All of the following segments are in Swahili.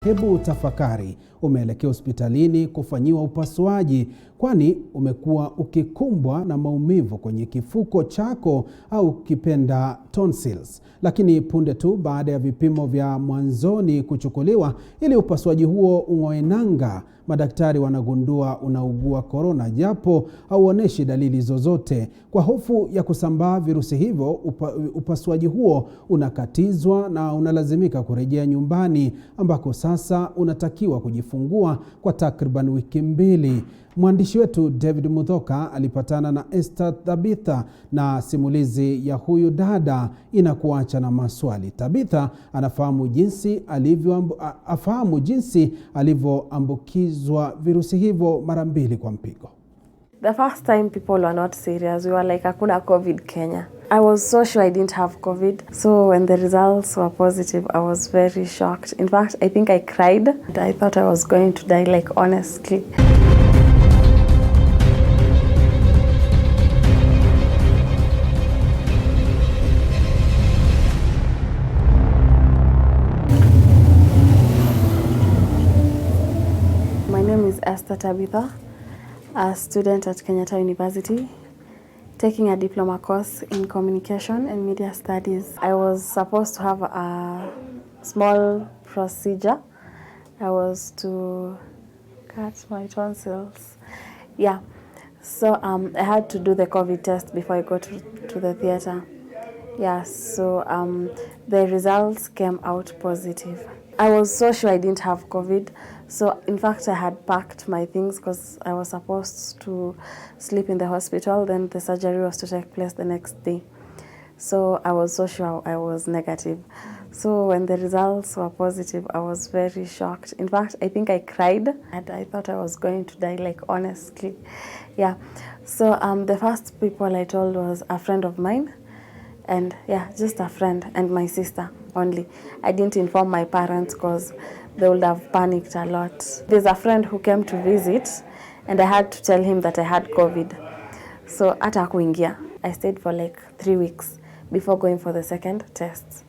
Hebu tafakari, umeelekea hospitalini kufanyiwa upasuaji kwani umekuwa ukikumbwa na maumivu kwenye kifuko chako au kipenda tonsils. Lakini punde tu baada ya vipimo vya mwanzoni kuchukuliwa ili upasuaji huo ung'oe nanga, madaktari wanagundua unaugua korona japo hauoneshi dalili zozote. Kwa hofu ya kusambaa virusi hivyo, upasuaji huo unakatizwa na unalazimika kurejea nyumbani ambako sasa unatakiwa kujifungua kwa takriban wiki 2. Mwandishi wetu David Muthoka alipatana na Esther Tabitha na simulizi ya huyu dada inakuacha na maswali. Tabitha anafahamu jinsi alivyoambukizwa virusi hivyo mara 2 kwa mpigo. The first time people were not serious. We were like, hakuna COVID Kenya. I was so sure I didn't have COVID. So when the results were positive, I was very shocked. In fact, I think I cried. I thought I was going to die, like honestly. My name is Esther Tabitha, a student at Kenyatta University, taking a diploma course in communication and media studies. I was supposed to have a small procedure. I was to cut my tonsils. Yeah, so I had to do the COVID test before I go to the theater. Yeah, so the results came out positive. I was so sure I didn't have COVID. So in fact, I had packed my things because I was supposed to sleep in the hospital. Then the surgery was to take place the next day. So I was so sure I was negative. So when the results were positive, I was very shocked. In fact, I think I cried and I thought I was going to die, like honestly. Yeah. So the first people I told was a friend of mine. And yeah, just a friend and my sister only. I didn't inform my parents because they would have panicked a lot. There's a friend who came to visit and I had to tell him that I had COVID. So hata hakuingia. I stayed for like 3 weeks before going for the second test.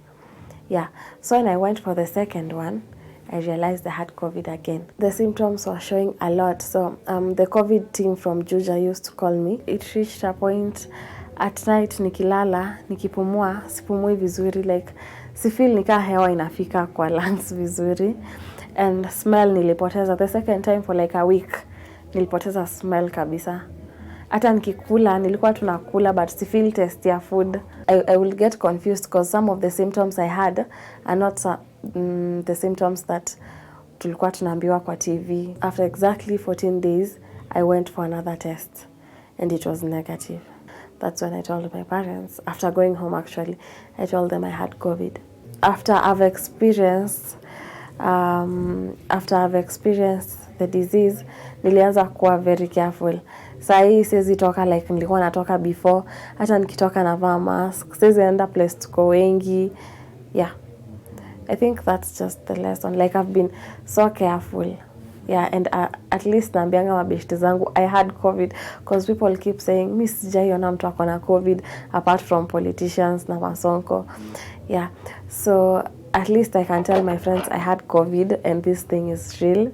Yeah, so when I went for the second one, I realized I had COVID again. The symptoms were showing a lot. So the COVID team from Juja used to call me. It reached a point at night nikilala, nikipumua, sipumui vizuri, like sifeel nika hewa inafika kwa lungs vizuri. And smell nilipoteza. The second time for like a week, nilipoteza smell kabisa. Hata nikikula, nilikuwa tunakula but sifeel taste ya food. I will get confused because some of the symptoms I had are not the symptoms that tulikuwa tunaambiwa kwa TV. After exactly 14 days, I went for another test and it was negative. That's when I told my parents. After going home, actually, I told them I had COVID. After I've experienced the disease, nilianza kuwa very careful. Sahi siwezi toka like nilikuwa natoka before. Hata nikitoka navaa mask. Siwezi enda place tuko wengi. Yeah. I think that's just the lesson. Like I've been so careful. Yeah, and at least naambianga mabeshte zangu I had COVID because people keep saying mimi sijaiona mtu akona COVID apart from politicians na masonko. Yeah, so at least I can tell my friends I had COVID and this thing is real.